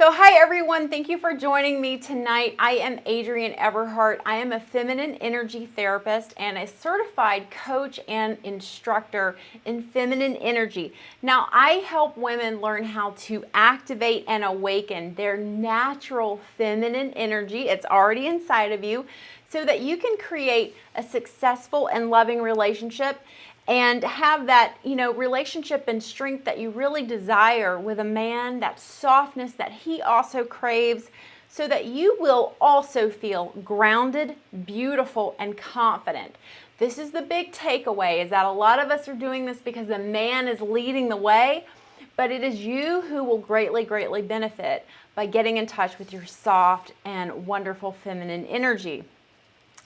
So hi everyone, thank you for joining me tonight. I am Adrienne Everheart. I am a feminine energy therapist and a certified coach and instructor in feminine energy. Now I help women learn how to activate and awaken their natural feminine energy. It's already inside of you so that you can create a successful and loving relationship and have that, relationship and strength that you really desire with a man, that softness that he also craves, so that you will also feel grounded, beautiful, and confident. This is the big takeaway, is that a lot of us are doing this because the man is leading the way, but it is you who will greatly, greatly benefit by getting in touch with your soft and wonderful feminine energy.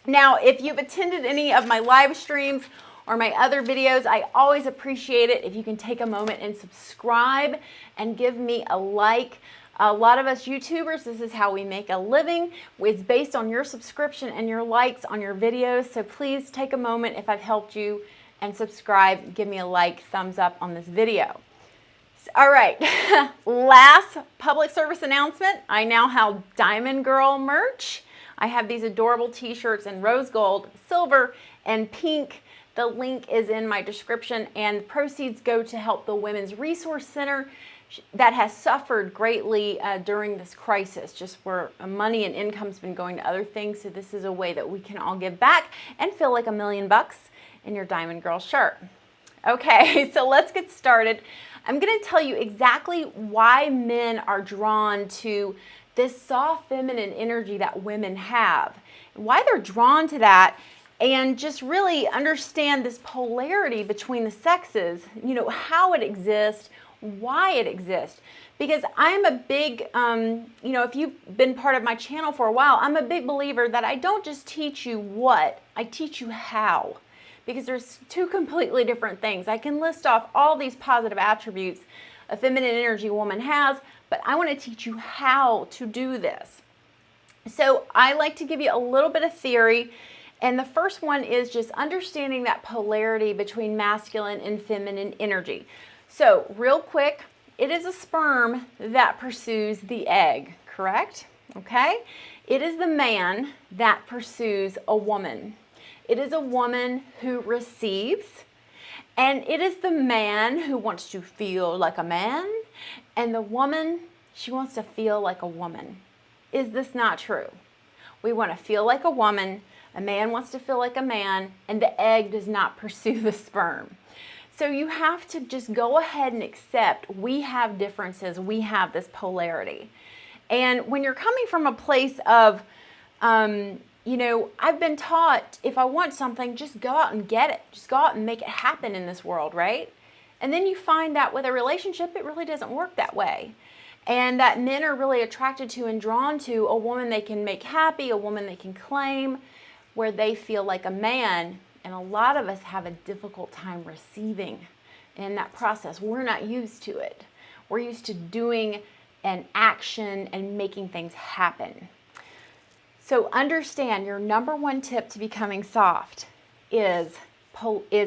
Now, if you've attended any of my live streams or my other videos, I always appreciate it if you can take a moment and subscribe and give me a like. A lot of us YouTubers, this is how we make a living. It's based on your subscription and your likes on your videos. So please take a moment if I've helped you and subscribe. Give me a like, thumbs up on this video. All right, last public service announcement. I now have Diamond Girl merch. I have these adorable t-shirts in rose gold, silver, and pink. The link is in my description, and proceeds go to help the Women's Resource Center that has suffered greatly during this crisis, just where money and income's been going to other things. So this is a way that we can all give back and feel like $1 million in your Diamond Girl shirt. Okay, so let's get started. I'm going to tell you exactly why men are drawn to this soft feminine energy that women have, why they're drawn to that, and just really understand this polarity between the sexes, how it exists, why it exists. Because I'm a big, if you've been part of my channel for a while, I'm a big believer that I don't just teach you what, I teach you how. Because there's two completely different things. I can list off all these positive attributes a feminine energy woman has, but I want to teach you how to do this. So I like to give you a little bit of theory. And the first one is just understanding that polarity between masculine and feminine energy. So real quick, it is a sperm that pursues the egg, correct? Okay? It is the man that pursues a woman. It is a woman who receives, and it is the man who wants to feel like a man, and the woman, she wants to feel like a woman. Is this not true? We want to feel like a woman. A man wants to feel like a man, and the egg does not pursue the sperm. So you have to just go ahead and accept we have differences, we have this polarity. And when you're coming from a place of, I've been taught if I want something, just go out and get it. Just go out and make it happen in this world, right? And then you find that with a relationship, it really doesn't work that way. And that men are really attracted to and drawn to a woman they can make happy, a woman they can claim, where they feel like a man. And a lot of us have a difficult time receiving in that process. We're not used to it. We're used to doing an action and making things happen. So understand, your number one tip to becoming soft is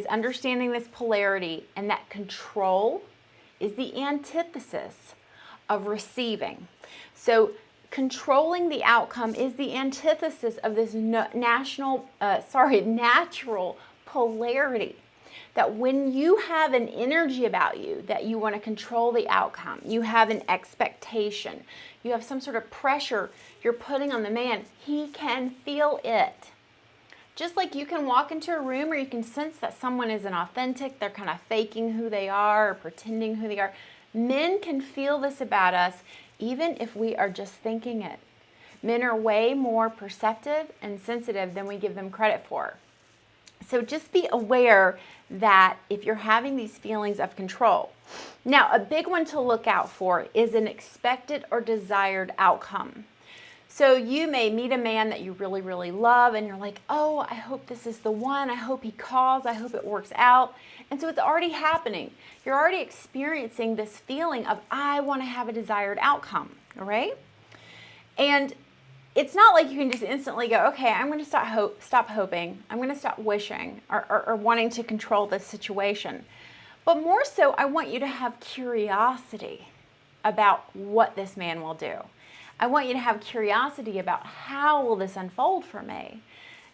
understanding this polarity, and that control is the antithesis of receiving. So controlling the outcome is the antithesis of this natural polarity. That when you have an energy about you that you want to control the outcome, you have an expectation, you have some sort of pressure you're putting on the man, he can feel it. Just like you can walk into a room or you can sense that someone isn't authentic, they're kind of faking who they are or pretending who they are. Men can feel this about us even if we are just thinking it. Men are way more perceptive and sensitive than we give them credit for. So just be aware that if you're having these feelings of control. Now, a big one to look out for is an expected or desired outcome. So you may meet a man that you really, really love, and you're like, oh, I hope this is the one. I hope he calls. I hope it works out. And so it's already happening. You're already experiencing this feeling of, I want to have a desired outcome, all right? And it's not like you can just instantly go, okay, I'm going to stop hoping. I'm going to stop wishing or wanting to control this situation. But more so, I want you to have curiosity. about what this man will do. I want you to have curiosity about how will this unfold for me?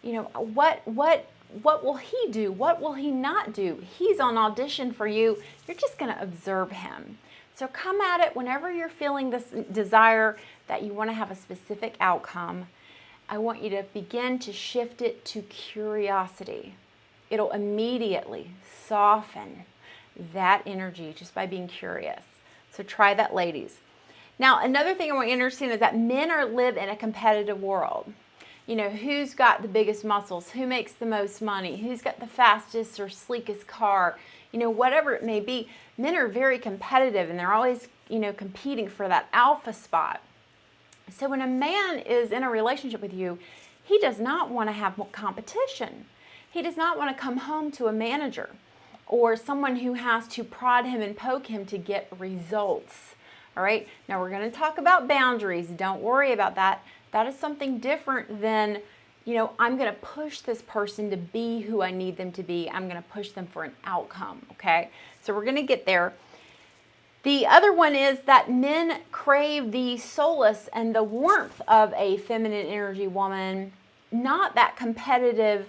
You know, what will he do? What will he not do? He's on audition for you. You're just going to observe him. So come at it whenever you're feeling this desire that you want to have a specific outcome. I want you to begin to shift it to curiosity. It'll immediately soften that energy just by being curious. So try that, ladies. Now, another thing I want you to understand is that men live in a competitive world. You know, who's got the biggest muscles? Who makes the most money? Who's got the fastest or sleekest car? You know, whatever it may be, men are very competitive and they're always, you know, competing for that alpha spot. So when a man is in a relationship with you, he does not want to have competition. He does not want to come home to a manager or someone who has to prod him and poke him to get results. All right, now we're going to talk about boundaries. Don't worry about that. That is something different than, you know, I'm going to push this person to be who I need them to be. I'm going to push them for an outcome, okay? So we're going to get there. The other one is that men crave the solace and the warmth of a feminine energy woman, not that competitive,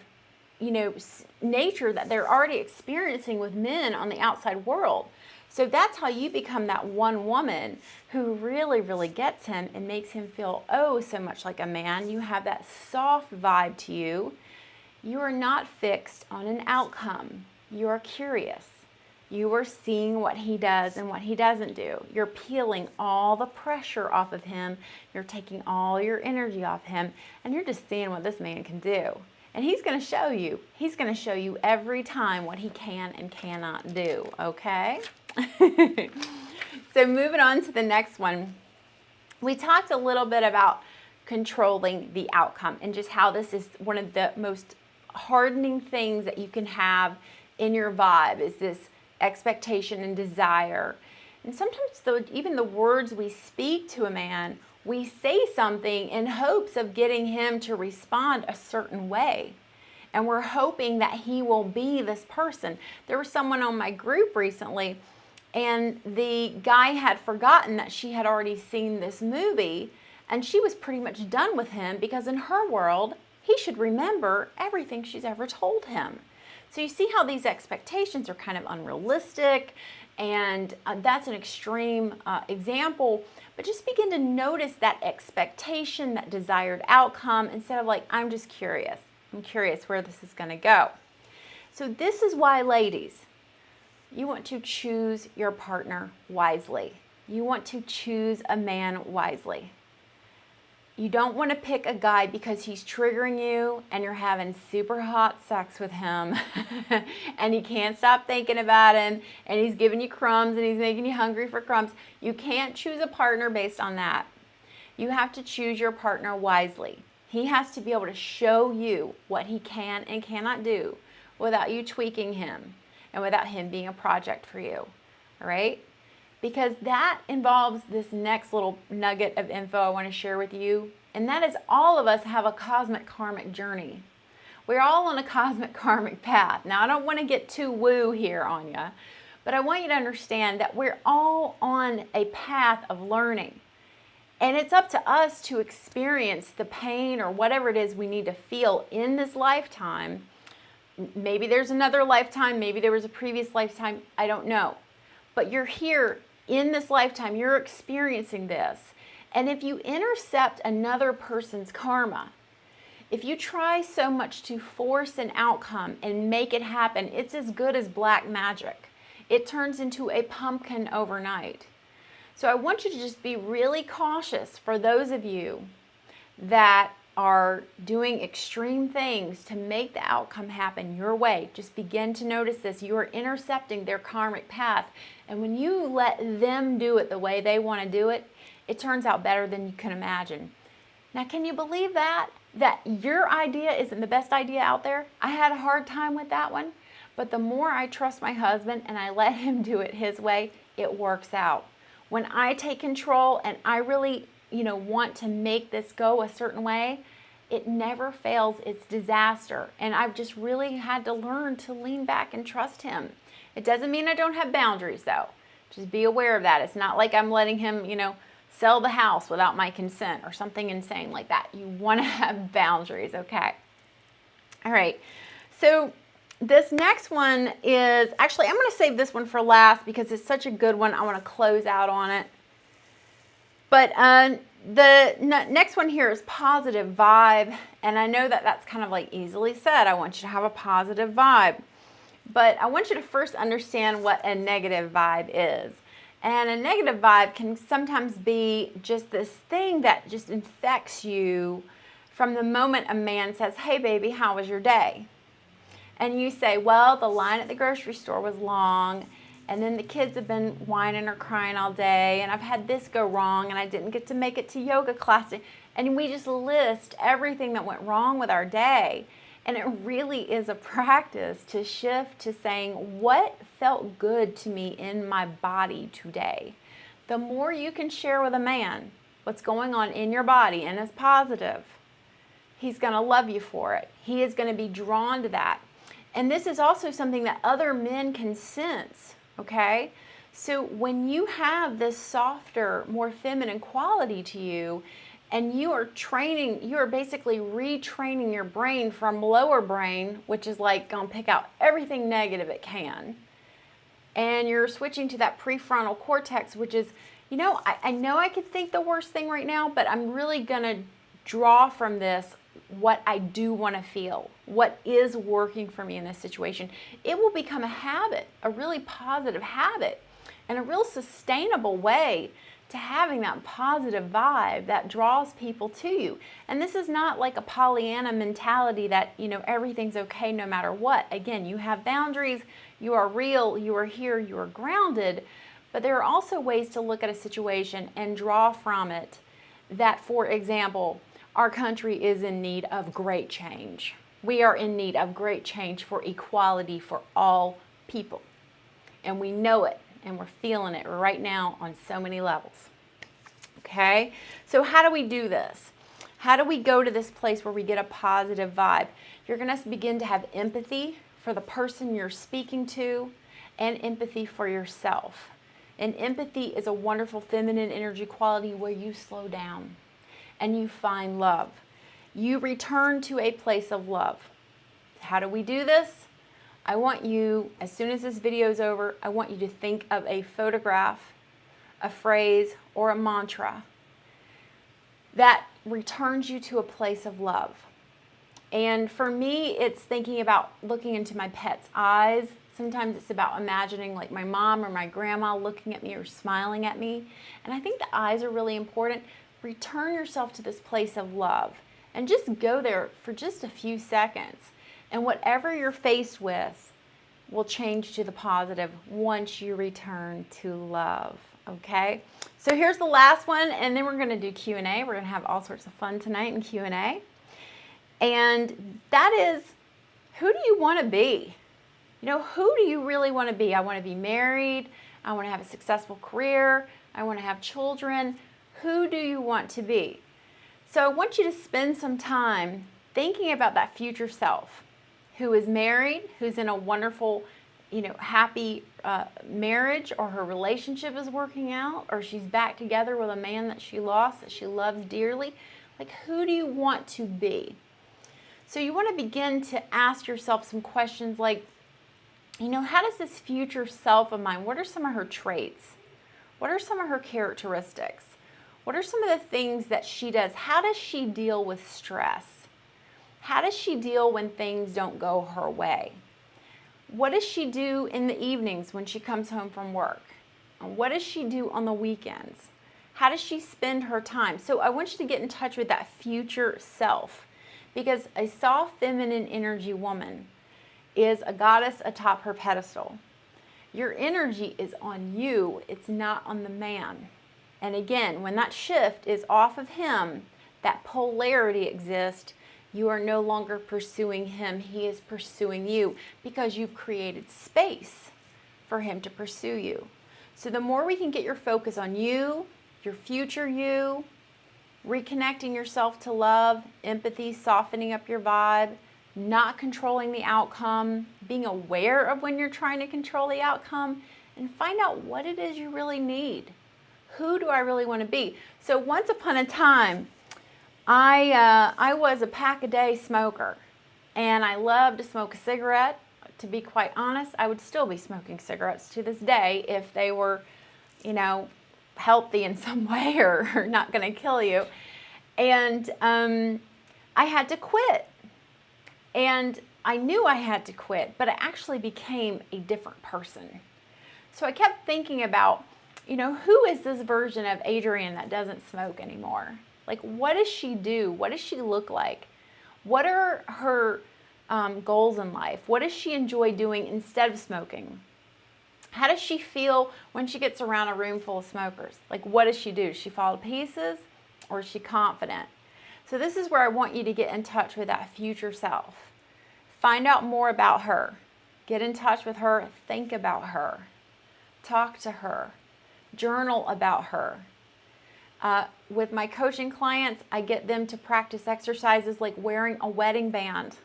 you know, nature that they're already experiencing with men on the outside world. So that's how you become that one woman who really, really gets him and makes him feel oh so much like a man. You have that soft vibe to you. You are not fixed on an outcome. You are curious. You are seeing what he does and what he doesn't do. You're peeling all the pressure off of him. You're taking all your energy off him, and you're just seeing what this man can do. And he's going to show you. He's going to show you every time what he can and cannot do, okay? So moving on to the next one. We talked a little bit about controlling the outcome and just how this is one of the most hardening things that you can have in your vibe is this expectation and desire. And sometimes even the words we speak to a man, we say something in hopes of getting him to respond a certain way. And we're hoping that he will be this person. There was someone on my group recently, and the guy had forgotten that she had already seen this movie, and she was pretty much done with him because in her world, he should remember everything she's ever told him. So you see how these expectations are kind of unrealistic, and that's an extreme example, but just begin to notice that expectation, that desired outcome, instead of like, I'm just curious. I'm curious where this is going to go. So this is why, ladies, you want to choose your partner wisely. You want to choose a man wisely. You don't want to pick a guy because he's triggering you and you're having super hot sex with him and you can't stop thinking about him and he's giving you crumbs and he's making you hungry for crumbs. You can't choose a partner based on that. You have to choose your partner wisely. He has to be able to show you what he can and cannot do without you tweaking him and without him being a project for you, all right? Because that involves this next little nugget of info I want to share with you, and that is all of us have a cosmic karmic journey. We're all on a cosmic karmic path. Now, I don't want to get too woo here on you, but I want you to understand that we're all on a path of learning. And it's up to us to experience the pain or whatever it is we need to feel in this lifetime. Maybe there's another lifetime, maybe there was a previous lifetime, I don't know. But you're here in this lifetime, you're experiencing this. And if you intercept another person's karma, if you try so much to force an outcome and make it happen, it's as good as black magic. It turns into a pumpkin overnight. So I want you to just be really cautious for those of you that are doing extreme things to make the outcome happen your way. Just begin to notice this. You are intercepting their karmic path. And when you let them do it the way they want to do it, it turns out better than you can imagine. Now, can you believe that? That your idea isn't the best idea out there? I had a hard time with that one. But the more I trust my husband and I let him do it his way, it works out. When I take control and I really want to make this go a certain way, it never fails. It's disaster. And I've just really had to learn to lean back and trust him. It doesn't mean I don't have boundaries though. Just be aware of that. It's not like I'm letting him, sell the house without my consent or something insane like that. You want to have boundaries, okay? All right. So this next one is, actually, I'm going to save this one for last because it's such a good one. I want to close out on it. But the next one here is positive vibe. And I know that that's kind of like easily said. I want you to have a positive vibe. But I want you to first understand what a negative vibe is. And a negative vibe can sometimes be just this thing that just infects you from the moment a man says, hey, baby, how was your day? And you say, well, the line at the grocery store was long, and then the kids have been whining or crying all day, and I've had this go wrong, and I didn't get to make it to yoga class. And we just list everything that went wrong with our day. And it really is a practice to shift to saying, what felt good to me in my body today? The more you can share with a man what's going on in your body and is positive, he's going to love you for it. He is going to be drawn to that. And this is also something that other men can sense, okay? So when you have this softer, more feminine quality to you, and you are basically retraining your brain from lower brain, which is like going to pick out everything negative it can. And you're switching to that prefrontal cortex, which is, I know I could think the worst thing right now, but I'm really going to draw from this what I do want to feel, what is working for me in this situation. It will become a habit, a really positive habit, and a real sustainable way to having that positive vibe that draws people to you. And this is not like a Pollyanna mentality that, everything's okay no matter what. Again, you have boundaries, you are real, you are here, you are grounded, but there are also ways to look at a situation and draw from it that, for example, our country is in need of great change. We are in need of great change for equality for all people. And we know it. And we're feeling it right now on so many levels. Okay? So how do we do this? How do we go to this place where we get a positive vibe? You're going to begin to have empathy for the person you're speaking to and empathy for yourself. And empathy is a wonderful feminine energy quality where you slow down and you find love. You return to a place of love. How do we do this? I want you, as soon as this video is over, I want you to think of a photograph, a phrase, or a mantra that returns you to a place of love. And for me, it's thinking about looking into my pet's eyes. Sometimes it's about imagining like my mom or my grandma looking at me or smiling at me. And I think the eyes are really important. Return yourself to this place of love and just go there for just a few seconds. And whatever you're faced with will change to the positive once you return to love, okay? So here's the last one, and then we're going to do Q&A. We're going to have all sorts of fun tonight in Q&A. And that is, who do you want to be? Who do you really want to be? I want to be married. I want to have a successful career. I want to have children. Who do you want to be? So I want you to spend some time thinking about that future self who is married, who's in a wonderful, happy marriage, or her relationship is working out, or she's back together with a man that she lost, that she loves dearly. Like, who do you want to be? So you want to begin to ask yourself some questions like, how does this future self of mine, what are some of her traits? What are some of her characteristics? What are some of the things that she does? How does she deal with stress? How does she deal when things don't go her way? What does she do in the evenings when she comes home from work? And what does she do on the weekends? How does she spend her time? So I want you to get in touch with that future self, because a soft feminine energy woman is a goddess atop her pedestal. Your energy is on you. It's not on the man. And again, when that shift is off of him, that polarity exists. You are no longer pursuing him. He is pursuing you because you've created space for him to pursue you. So the more we can get your focus on you, your future you, reconnecting yourself to love, empathy, softening up your vibe, not controlling the outcome, being aware of when you're trying to control the outcome, and find out what it is you really need. Who do I really want to be? So once upon a time, I was a pack-a-day smoker, and I loved to smoke a cigarette. To be quite honest, I would still be smoking cigarettes to this day if they were, you know, healthy in some way or not going to kill you. And I had to quit. And I knew I had to quit, but I actually became a different person. So I kept thinking about, you know, who is this version of Adrienne that doesn't smoke anymore? Like, what does she do? What does she look like? What are her goals in life? What does she enjoy doing instead of smoking? How does she feel when she gets around a room full of smokers? Like, what does she do? Does she fall to pieces, or is she confident? So this is where I want you to get in touch with that future self. Find out more about her. Get in touch with her. Think about her. Talk to her. Journal about her. With my coaching clients, I get them to practice exercises like wearing a wedding band.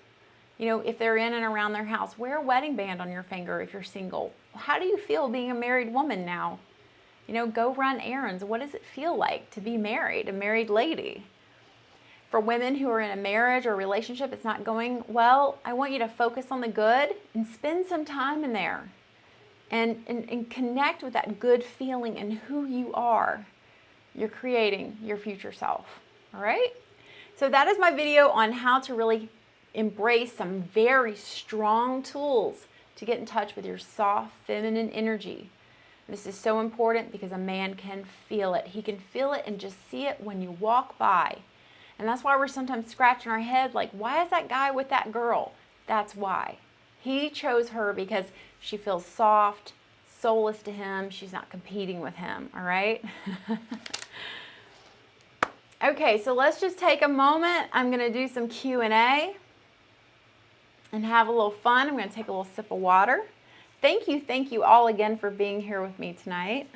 You know, if they're in and around their house, wear a wedding band on your finger if you're single. How do you feel being a married woman now? You know, go run errands. What does it feel like to be married, a married lady? For women who are in a marriage or relationship it's not going well, I want you to focus on the good and spend some time in there and connect with that good feeling and who you are. You're creating your future self, all right? So that is my video on how to really embrace some very strong tools to get in touch with your soft, feminine energy. This is so important because a man can feel it. He can feel it and just see it when you walk by. And that's why we're sometimes scratching our head like, why is that guy with that girl? That's why. He chose her because she feels soft, soulless to him. She's not competing with him, all right? Okay, so let's just take a moment. I'm going to do some Q&A and have a little fun. I'm going to take a little sip of water. Thank you all again for being here with me tonight.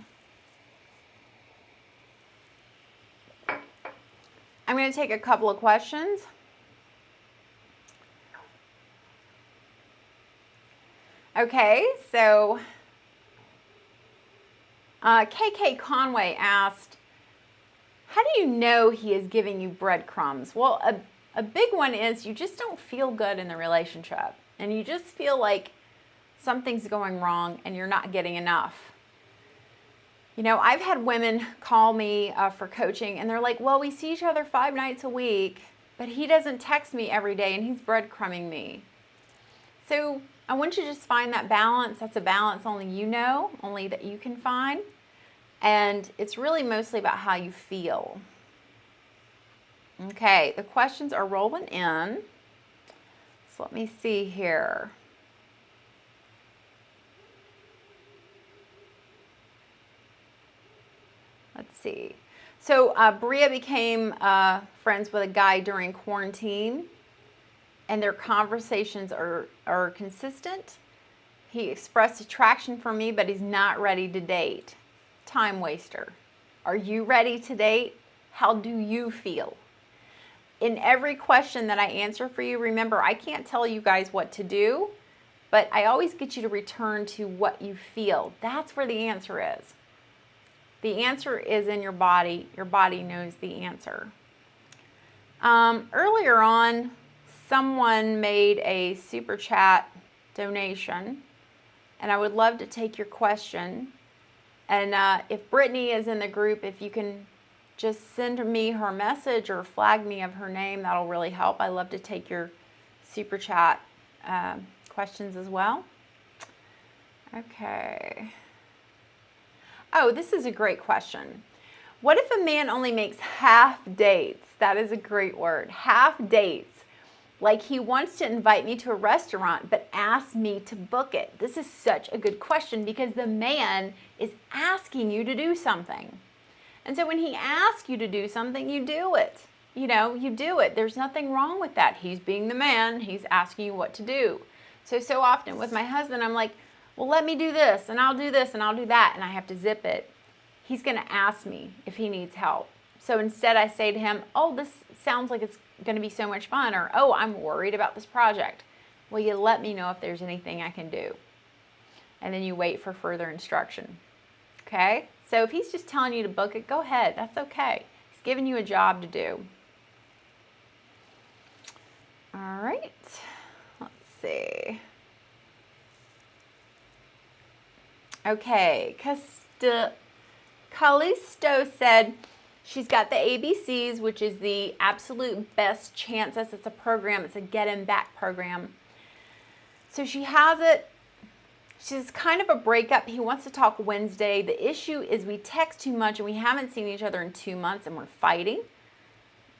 I'm going to take a couple of questions. Okay, so KK Conway asked, how do you know he is giving you breadcrumbs? Well, a big one is you just don't feel good in the relationship, and you just feel like something's going wrong and you're not getting enough. You know, I've had women call me for coaching, and they're like, well, we see each other 5 nights a week, but he doesn't text me every day, and he's breadcrumbing me. So I want you to just find that balance. That's a balance only you know, only that you can find. And it's really mostly about how you feel. Okay, the questions are rolling in. So let me see here. Let's see. So Bria became friends with a guy during quarantine, and their conversations are consistent. He expressed attraction for me, but he's not ready to date. Time waster. Are you ready to date? How do you feel? In every question that I answer for you, remember, I can't tell you guys what to do, but I always get you to return to what you feel. That's where the answer is. The answer is in your body. Your body knows the answer. Earlier on, someone made a super chat donation, and I would love to take your question. And if Brittany is in the group, if you can just send me her message or flag me of her name, that'll really help. I love to take your super chat questions as well. Okay. Oh, this is a great question. What if a man only makes half dates? That is a great word. Half dates. Like he wants to invite me to a restaurant, but asks me to book it. This is such a good question because the man is asking you to do something. And so when he asks you to do something, you do it. You know, you do it. There's nothing wrong with that. He's being the man. He's asking you what to do. So often with my husband, I'm like, well, let me do this, and I'll do this, and I'll do that, and I have to zip it. He's going to ask me if he needs help. So instead I say to him, oh, this sounds like it's going to be so much fun, or, oh, I'm worried about this project. Will you let me know if there's anything I can do? and then you wait for further instruction. Okay? So if he's just telling you to book it, go ahead. That's okay. He's giving you a job to do. All right. Let's see. Okay. Callisto said she's got the ABCs, which is the absolute best chances. It's a program. It's a get him back program. So she has it. She's kind of a breakup. He wants to talk Wednesday. The issue is we text too much and we haven't seen each other in 2 months and we're fighting.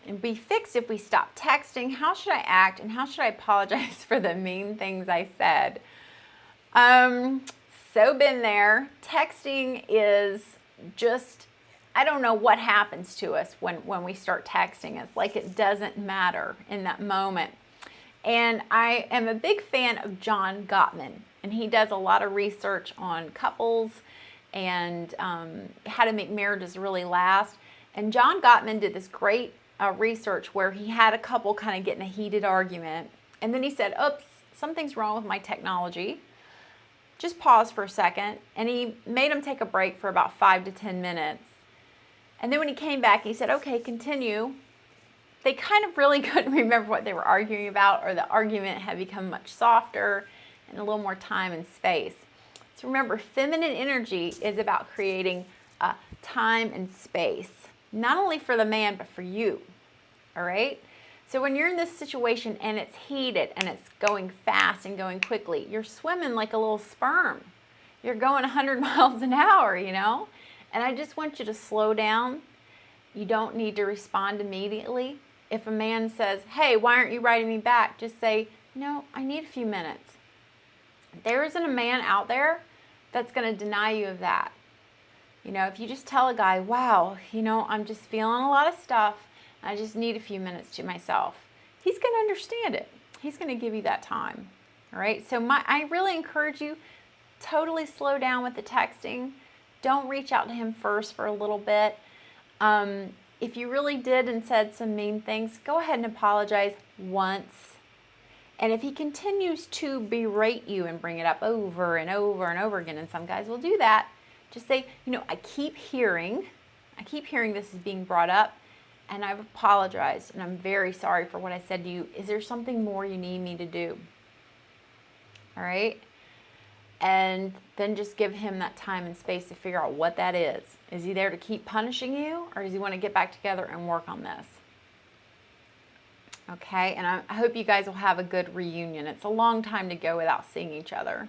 And be fixed if we stop texting. How should I act and how should I apologize for the mean things I said? So been there. Texting is just, I don't know what happens to us when we start texting. It's like it doesn't matter in that moment. And I am a big fan of John Gottman. And he does a lot of research on couples and how to make marriages really last. And John Gottman did this great research where he had a couple kind of get in a heated argument. And then he said, oops, something's wrong with my technology. Just pause for a second. And he made them take a break for about 5 to 10 minutes. And then when he came back, he said, okay, continue. They kind of really couldn't remember what they were arguing about, or the argument had become much softer and a little more time and space. So remember, feminine energy is about creating time and space, not only for the man, but for you, all right? So when you're in this situation and it's heated and it's going fast and going quickly, you're swimming like a little sperm. You're going 100 miles an hour, you know? And I just want you to slow down. You don't need to respond immediately. If a man says, hey, why aren't you writing me back? Just say, no, I need a few minutes. There isn't a man out there that's going to deny you of that. You know, if you just tell a guy, wow, you know, I'm just feeling a lot of stuff. I just need a few minutes to myself. He's going to understand it. He's going to give you that time. All right. So I really encourage you, totally slow down with the texting. Don't reach out to him first for a little bit. If you really did and said some mean things, go ahead and apologize once. And if he continues to berate you and bring it up over and over and over again, and some guys will do that, just say, you know, I keep hearing this is being brought up, and I've apologized, and I'm very sorry for what I said to you. Is there something more you need me to do? All right? And then just give him that time and space to figure out what that is. Is he there to keep punishing you, or does he want to get back together and work on this? Okay, and I hope you guys will have a good reunion. It's a long time to go without seeing each other.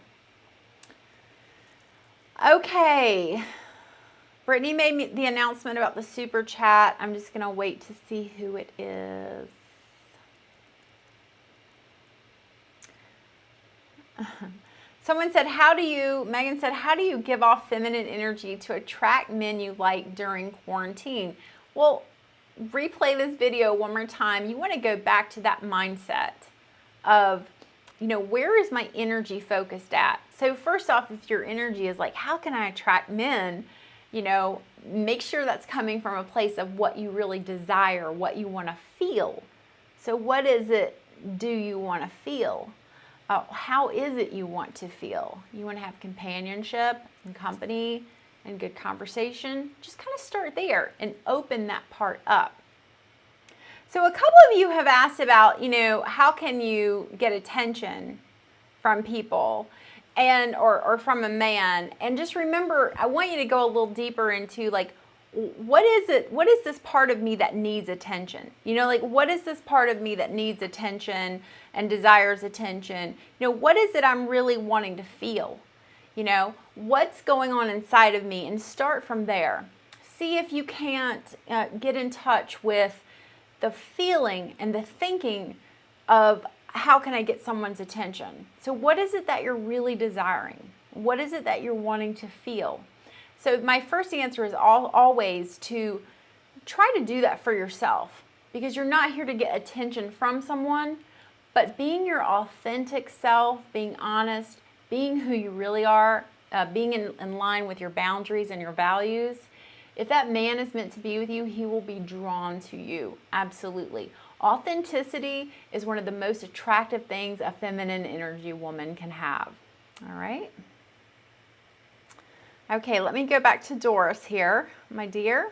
Okay, Brittany made the announcement about the super chat. I'm just going to wait to see who it is. Someone said, Megan said, how do you give off feminine energy to attract men you like during quarantine? Well, replay this video one more time. You want to go back to that mindset of, you know, where is my energy focused at? So first off, if your energy is like, how can I attract men? You know, make sure that's coming from a place of what you really desire, what you want to feel. So what is it do you want to feel? How is it you want to feel? You want to have companionship and company and good conversation? Just kind of start there and open that part up. So a couple of you have asked about, you know, how can you get attention from people and or from a man? And just remember, I want you to go a little deeper into like, what is this part of me that needs attention? You know, like, what is this part of me that needs attention and desires attention? You know, what is it I'm really wanting to feel? You know, what's going on inside of me? And start from there. See if you can't get in touch with the feeling and the thinking of how can I get someone's attention? So what is it that you're really desiring? What is it that you're wanting to feel? So my first answer is always to try to do that for yourself, because you're not here to get attention from someone, but being your authentic self, being honest, being who you really are, being in line with your boundaries and your values. If that man is meant to be with you, he will be drawn to you. Absolutely. Authenticity is one of the most attractive things a feminine energy woman can have. All right. Okay, let me go back to Doris here, my dear.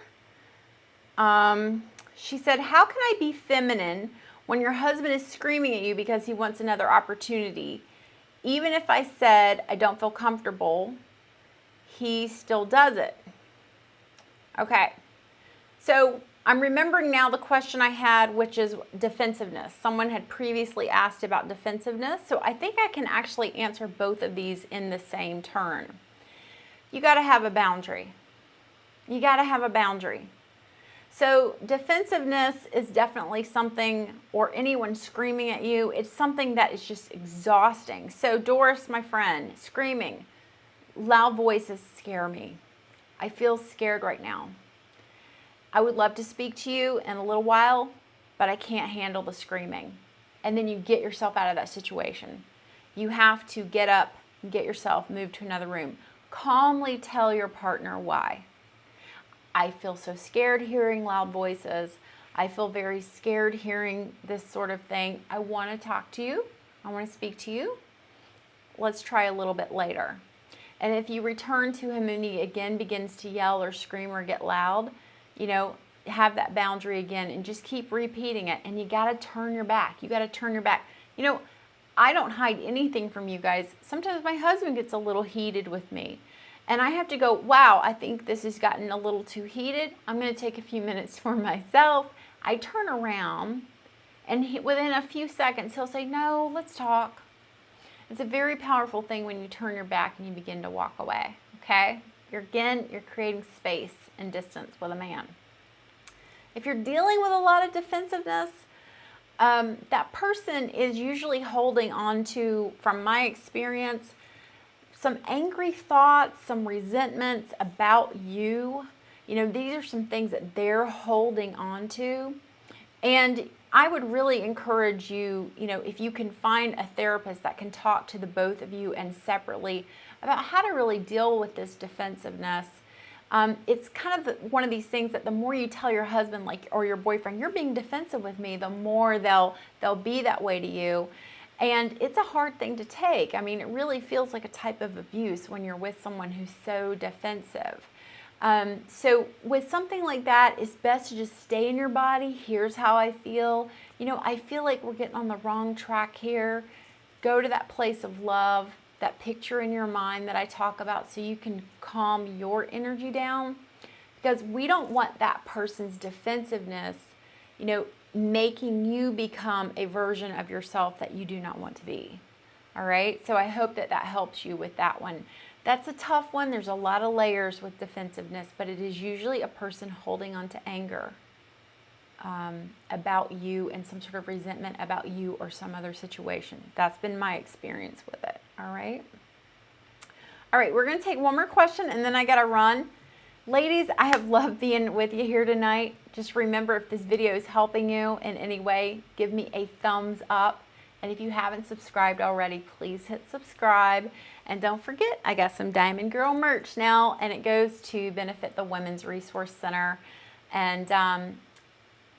She said, how can I be feminine when your husband is screaming at you because he wants another opportunity? Even if I said I don't feel comfortable, he still does it. Okay, so I'm remembering now the question I had, which is defensiveness. Someone had previously asked about defensiveness, so I think I can actually answer both of these in the same turn. You got to have a boundary. You got to have a boundary. So defensiveness is definitely something, or anyone screaming at you, it's something that is just exhausting. So Doris, my friend, screaming, loud voices scare me. I feel scared right now. I would love to speak to you in a little while, but I can't handle the screaming. And then you get yourself out of that situation. You have to get up and get yourself moved to another room. Calmly tell your partner why. I feel so scared hearing loud voices. I feel very scared hearing this sort of thing. I want to talk to you. I want to speak to you. Let's try a little bit later. And if you return to him and he again begins to yell or scream or get loud, have that boundary again and just keep repeating it. And you got to turn your back. You got to turn your back. I don't hide anything from you guys. Sometimes my husband gets a little heated with me. And I have to go, wow, I think this has gotten a little too heated. I'm going to take a few minutes for myself. I turn around, and within a few seconds, he'll say, no, let's talk. It's a very powerful thing when you turn your back and you begin to walk away, okay? You're creating space and distance with a man. If you're dealing with a lot of defensiveness, that person is usually holding on to, from my experience, some angry thoughts, some resentments about you. These are some things that they're holding on to. And I would really encourage you, if you can find a therapist that can talk to the both of you and separately about how to really deal with this defensiveness. It's kind of one of these things that the more you tell your husband, or your boyfriend, you're being defensive with me, the more they'll be that way to you. And it's a hard thing to take. I mean, it really feels like a type of abuse when you're with someone who's so defensive. So with something like that, it's best to just stay in your body. Here's how I feel. I feel like we're getting on the wrong track here. Go to that place of love, that picture in your mind that I talk about, so you can calm your energy down. Because we don't want that person's defensiveness, making you become a version of yourself that you do not want to be. All right? So I hope that helps you with that one. That's a tough one. There's a lot of layers with defensiveness, but it is usually a person holding on to anger about you and some sort of resentment about you or some other situation. That's been my experience with it. All right? All right, we're going to take one more question, and then I got to run. Ladies, I have loved being with you here tonight. Just remember, if this video is helping you in any way, give me a thumbs up. And if you haven't subscribed already, please hit subscribe. And don't forget, I got some Diamond Girl merch now, and it goes to benefit the Women's Resource Center. And,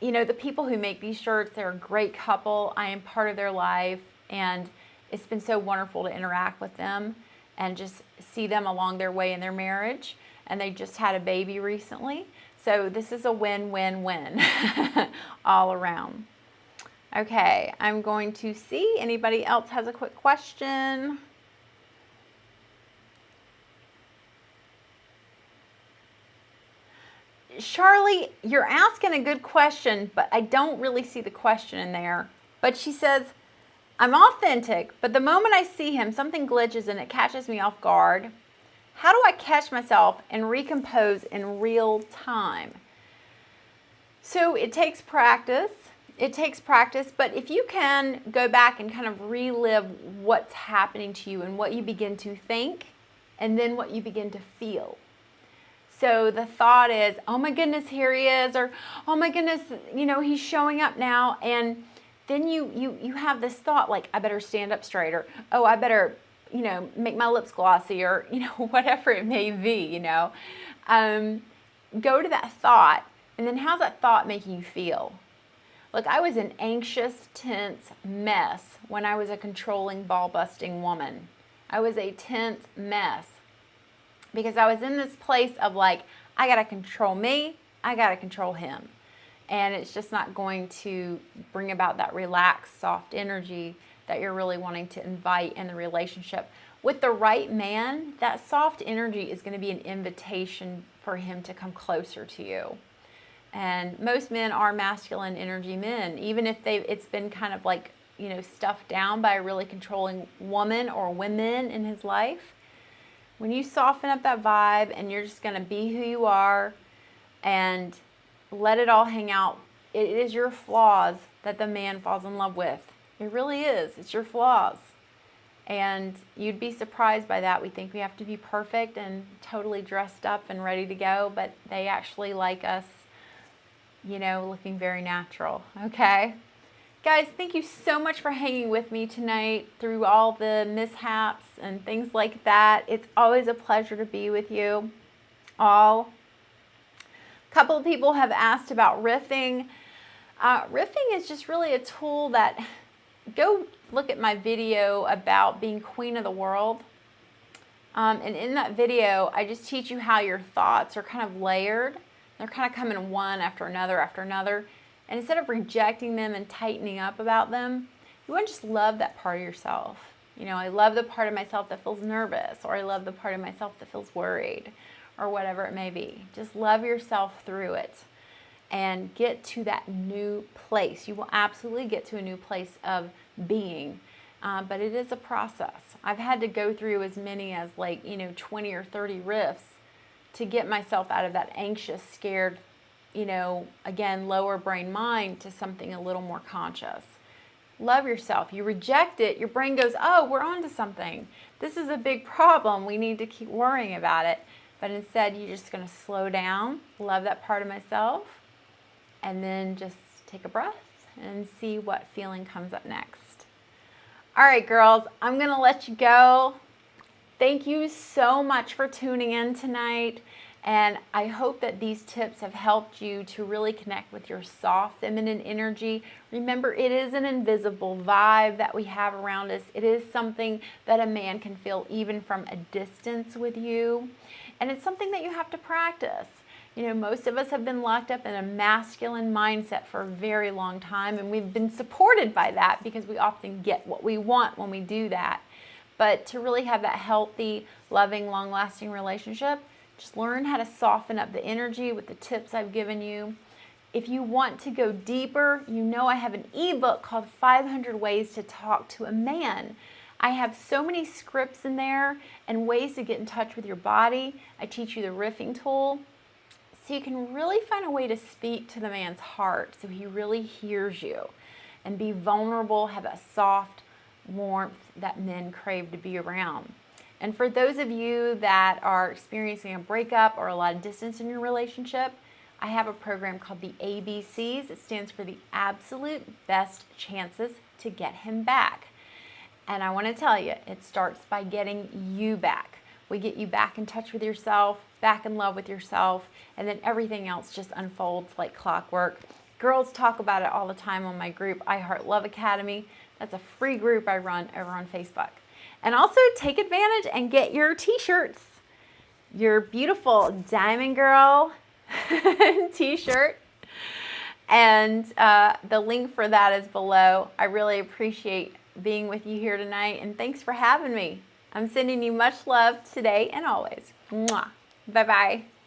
the people who make these shirts, they're a great couple. I am part of their life, and it's been so wonderful to interact with them and just see them along their way in their marriage. And they just had a baby recently. So this is a win-win-win all around. Okay, I'm going to see anybody else has a quick question. Charlie, you're asking a good question, but I don't really see the question in there. But she says, I'm authentic, but the moment I see him, something glitches and it catches me off guard. How do I catch myself and recompose in real time? So it takes practice. It takes practice, but if you can go back and kind of relive what's happening to you and what you begin to think, and then what you begin to feel. So the thought is, oh my goodness, here he is, or oh my goodness, he's showing up now. And then you have this thought like, I better stand up straight, or oh, I better make my lips glossy, or, whatever it may be, go to that thought, and then how's that thought making you feel? Look, I was an anxious, tense mess when I was a controlling, ball-busting woman. I was a tense mess. because I was in this place of like, I got to control me, I got to control him. And it's just not going to bring about that relaxed, soft energy that you're really wanting to invite in the relationship. With the right man, that soft energy is going to be an invitation for him to come closer to you. And most men are masculine energy men, even if it's been kind of like, you know, stuffed down by a really controlling woman or women in his life. When you soften up that vibe and you're just going to be who you are and let it all hang out, it is your flaws that the man falls in love with. It really is. It's your flaws. And you'd be surprised by that. We think we have to be perfect and totally dressed up and ready to go, but they actually like us, you know, looking very natural. Okay? Guys, thank you so much for hanging with me tonight through all the mishaps and things like that. It's always a pleasure to be with you all. A couple of people have asked about riffing. Riffing is just really a tool that, go look at my video about being queen of the world. And in that video, I just teach you how your thoughts are kind of layered. They're kind of coming one after another after another. And instead of rejecting them and tightening up about them, you want to just love that part of yourself. You know, I love the part of myself that feels nervous, or I love the part of myself that feels worried, or whatever it may be. Just love yourself through it and get to that new place. You will absolutely get to a new place of being, but it is a process. I've had to go through as many as 20 or 30 riffs to get myself out of that anxious, scared, again, lower brain mind to something a little more conscious. Love yourself. You reject it, your brain goes, oh, we're on to something. This is a big problem. We need to keep worrying about it. But instead, you're just going to slow down, love that part of myself, and then just take a breath and see what feeling comes up next. All right, girls, I'm going to let you go. Thank you so much for tuning in tonight. And I hope that these tips have helped you to really connect with your soft, feminine energy. Remember, it is an invisible vibe that we have around us. It is something that a man can feel even from a distance with you. And it's something that you have to practice. Most of us have been locked up in a masculine mindset for a very long time, and we've been supported by that because we often get what we want when we do that. But to really have that healthy, loving, long-lasting relationship, just learn how to soften up the energy with the tips I've given you. If you want to go deeper, I have an ebook called 500 Ways to Talk to a Man. I have so many scripts in there and ways to get in touch with your body. I teach you the riffing tool, so you can really find a way to speak to the man's heart so he really hears you and be vulnerable, have that soft warmth that men crave to be around. And for those of you that are experiencing a breakup or a lot of distance in your relationship, I have a program called the ABCs. It stands for the absolute best chances to get him back. And I want to tell you, it starts by getting you back. We get you back in touch with yourself, back in love with yourself, and then everything else just unfolds like clockwork. Girls talk about it all the time on my group, I Heart Love Academy. That's a free group I run over on Facebook. And also take advantage and get your t-shirts, your beautiful Diamond Girl t-shirt. And the link for that is below. I really appreciate being with you here tonight, and thanks for having me. I'm sending you much love today and always. Mwah. Bye-bye.